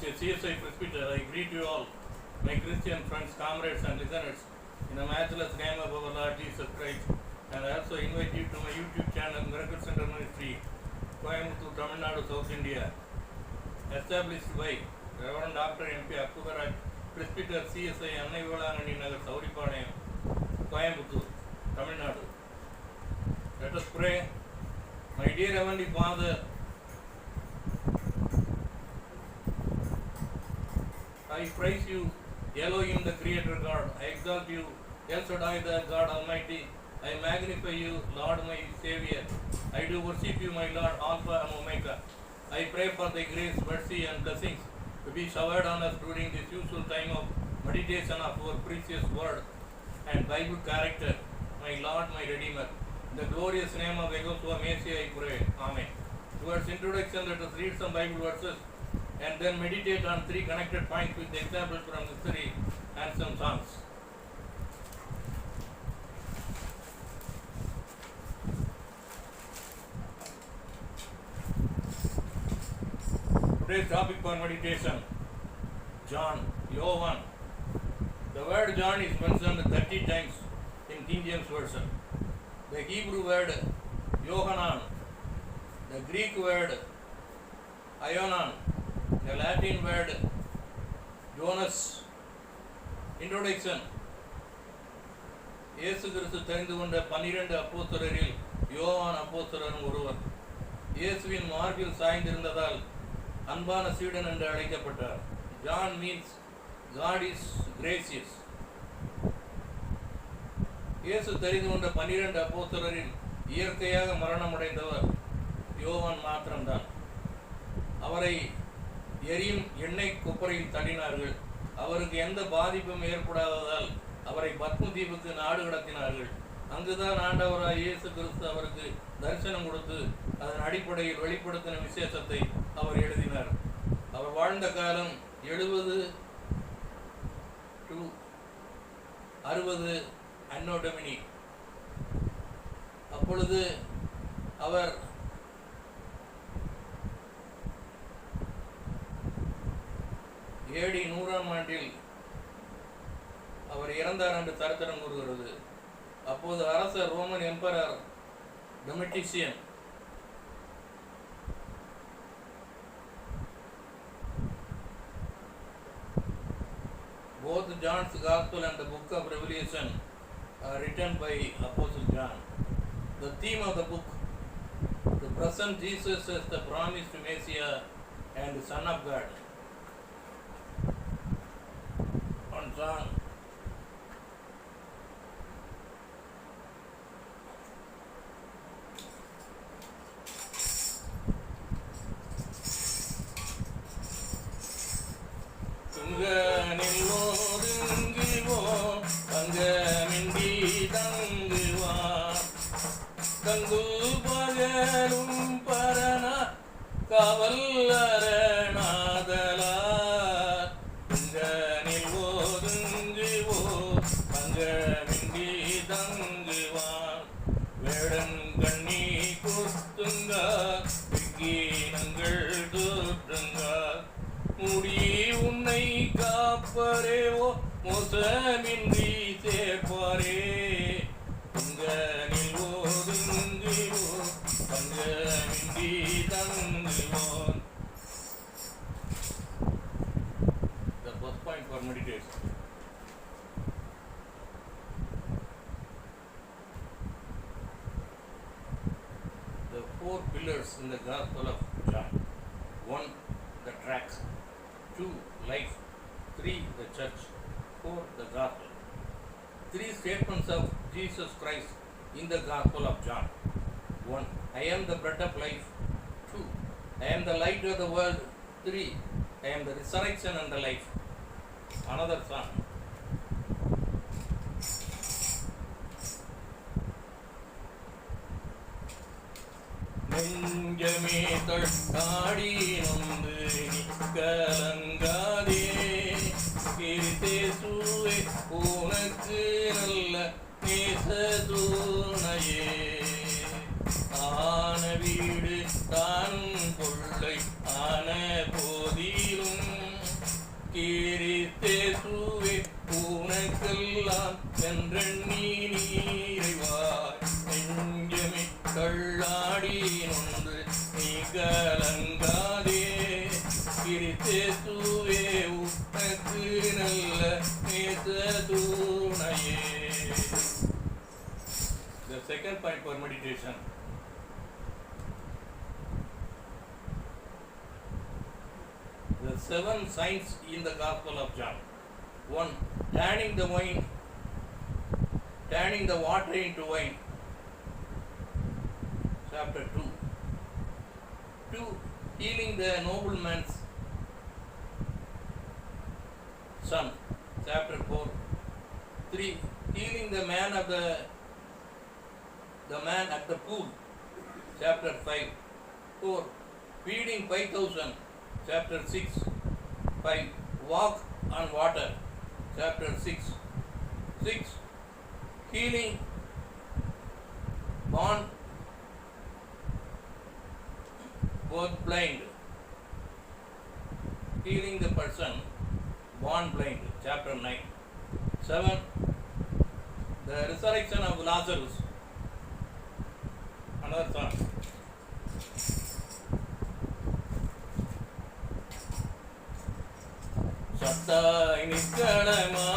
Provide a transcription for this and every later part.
a CSI presbyter, I greet you all, my Christian friends, comrades and listeners, in the matchless name of our Lord Jesus Christ, and I also invite you to my YouTube channel, Miracle Center Ministry, Coimbatore, Tamil Nadu, South India, established by Reverend Dr. M.P. Akkugaraj, presbyter CSI, Annai Velanganni Nagar, Sauripalayam, Coimbatore, Tamil Nadu. Let us pray. My dear Heavenly Father, I praise you, Elohim, the Creator God. I exalt you, El Shaddai, the God Almighty. I magnify you, Lord, my Savior. I do worship you, my Lord, Alpha and Omega. I pray for thy grace, mercy, and blessings to be showered on us during this useful time of meditation of our precious word and Bible character, my Lord, my Redeemer. In the glorious name of Yeshua Messiah, I pray. Amen. Towards introduction, let us read some Bible verses and then meditate on 3 connected points with examples from history and some songs. Today's topic for meditation, John, Yohan. The word John is mentioned 30 times in King James Version. The Hebrew word Yohanan, the Greek word Ionan, the Latin word Jonas. Introduction. இயேசு கிறிஸ்து தெரிந்து கொண்ட 12 அப்போஸ்தலரில் யோவான் அப்போஸ்தலரும் ஒருவர். இயேசுவின் மார்பில் சாய்ந்திருந்ததால் அன்பான சீடன் என்று அழைக்கப்பட்டார். John means God is gracious. இயேசு தெரிந்து கொண்ட 12 அப்போஸ்தலரில் இயற்கையாக மரணமடைந்தவர் யோவான் மாத்திரம்தான். அவரை எரியும் எண்ணெய் கொப்பரையில் தள்ளினார்கள். அவருக்கு எந்த பாதிப்பும் ஏற்படாததால் அவரை பத்ம தீவுக்கு நாடு கடத்தினார்கள். அங்குதான் ஆண்டவராய் இயேசு கிறிஸ்து அவருக்கு தரிசனம் கொடுத்து அதன் அடிப்படையில் வெளிப்படுத்தின விசேஷத்தை அவர் எழுதினார். அவர் வாழ்ந்த காலம் 70 to 60 அன்னோ டொமினி. அப்பொழுது அவர் AD 100ஆம் ஆண்டில் அவர் இறந்தார் என்று சரித்திரம் கூறுகிறது. அப்போது அரசர் Roman emperor Domitian both John's Gospel and the Book of Revelation are written by Apostle John. The theme of the book, the present Jesus as the promised Messiah and Son of God. On song. தங்கு பகலும் பரண கவல்லரணாதலார் திங்கனில் ஓதுங்குவோ பங்கமின்றி தங்குவான் வேடன் கண்ணி குத்துங்க விக்கீனங்கள் தூற்றுங்க முடி உன்னை காப்பரேவோ மோசமின்றி சேர்ப்பாரே திங்கனில் ஓதுங்குவோ பங்கமின்றி தங்குவான். The first point for meditation. The 4 pillars in the Gospel of John. 1. The track. 2. Life. 3. The church. 4. The Gospel. 3 statements of Jesus Christ in the Gospel of John. 1. I am the bread of life. 2. I am the light of the world. 3. I am the resurrection and the life. Another song. நெஞ்சமே தட்டாடி நொந்து கலங்காதே கிறிஸ்தேசுவே உனக்கு நல்ல நேசதுணையே ஆன வீடு தான் கொள்ளை ஆன போதிலும் இயேசுவே உனக்கு நல்ல நேச துணையே. The second point for meditation. The 7 signs in the Gospel of John. 1. Turning the water into wine. Chapter 2. 2. Healing the nobleman's son. Chapter 4. 3. Healing the man at the pool. Chapter 5. 4. Feeding 5,000. Chapter 6. 5. Walk on water. Chapter 6. 6. Healing both blind. Healing the person born blind. Chapter 9. 7. The resurrection of Lazarus. Another song. சத்தாய் நிற்கடமா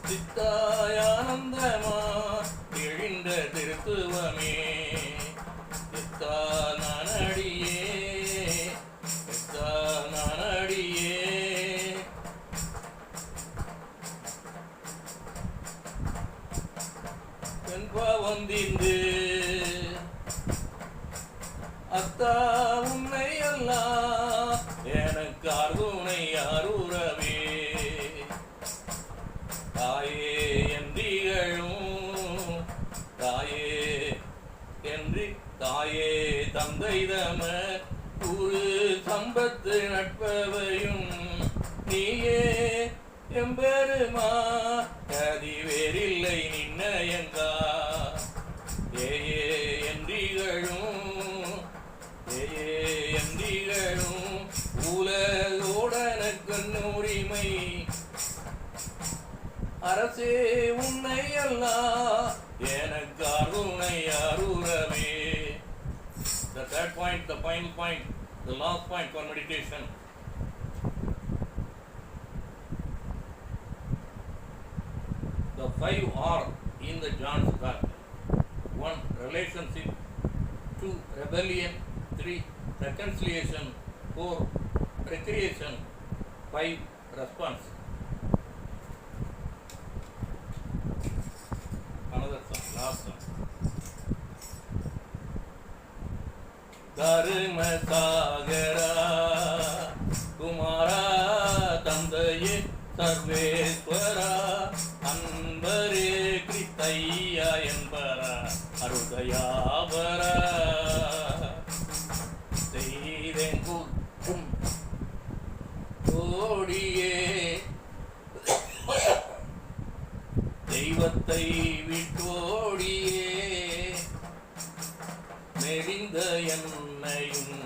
சித்தாய் ஆனந்தமா எழுந்த திருத்துவமே எத்தால் நானடியே வந்திந்து அத்தா உன்னை எல்லாம் எனக்கு அருணை அருறவே தாயே என்றிகளும் தாயே தந்தைதம ஒரு சம்பத்து நட்பவையும் நீயே எம்பெருமா கதிவேறில்லை நின்னயங்கா ஏயே என்றிகளும் உலகோடனக்கு உரிமை அரசே உன்னை எல்லாம் எனக்கு அருணை அருறவே. The third point, the final point, the last point for meditation. The 5 R in the John's Gospel. 1. Relationship. 2. Rebellion. 3. Reconciliation. 4. Recreation. 5. Response. Another song, last song. Dharma Sagara Kumara Tandaye Sarveswara Anbare Kritaya Enbara Arudayavara Seidengukum Kodiye தெய்வத்தை விட்டோடியே நெறிந்த என்னையும்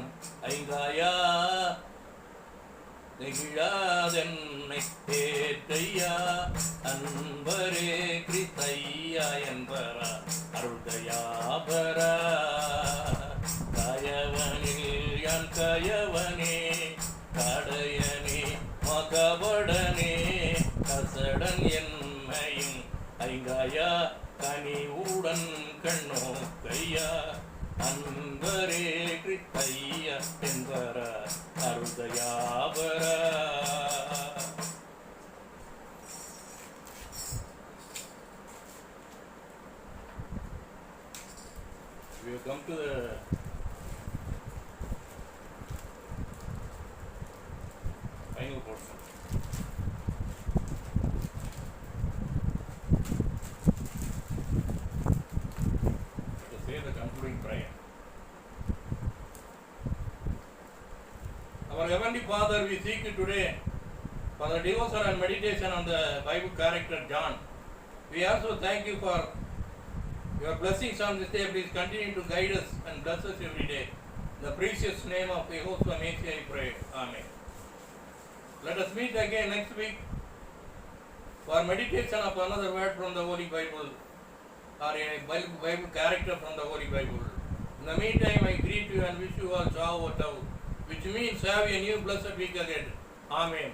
ஐங்காயா நெகிழாதென்னை தேற்றையா அன்பரே கிருத்தையா என்பரா அருள்தயாபரா கயவனில் யான் கயவனே கடையனே மகபடனே கசடன் என்னையும் ஐங்காயா கனிவுடன் கண்ணோக்கையா அன்பரே கிருத்தையா என்பரா அருள்தயாபரா. We have come to the final portion. To say the concluding prayer. Our Heavenly Father, we seek you today for the devotion and meditation on the Bible character John. We also thank you for your blessings on this day. Please continue to guide us and bless us every day. In the precious name of Yehoshua Messiah, I pray. Amen. Let us meet again next week for meditation of another word from the Holy Bible or a Bible character from the Holy Bible. In the meantime, I greet you and wish you all Jao Tau, which means have a new blessed week ahead. Amen.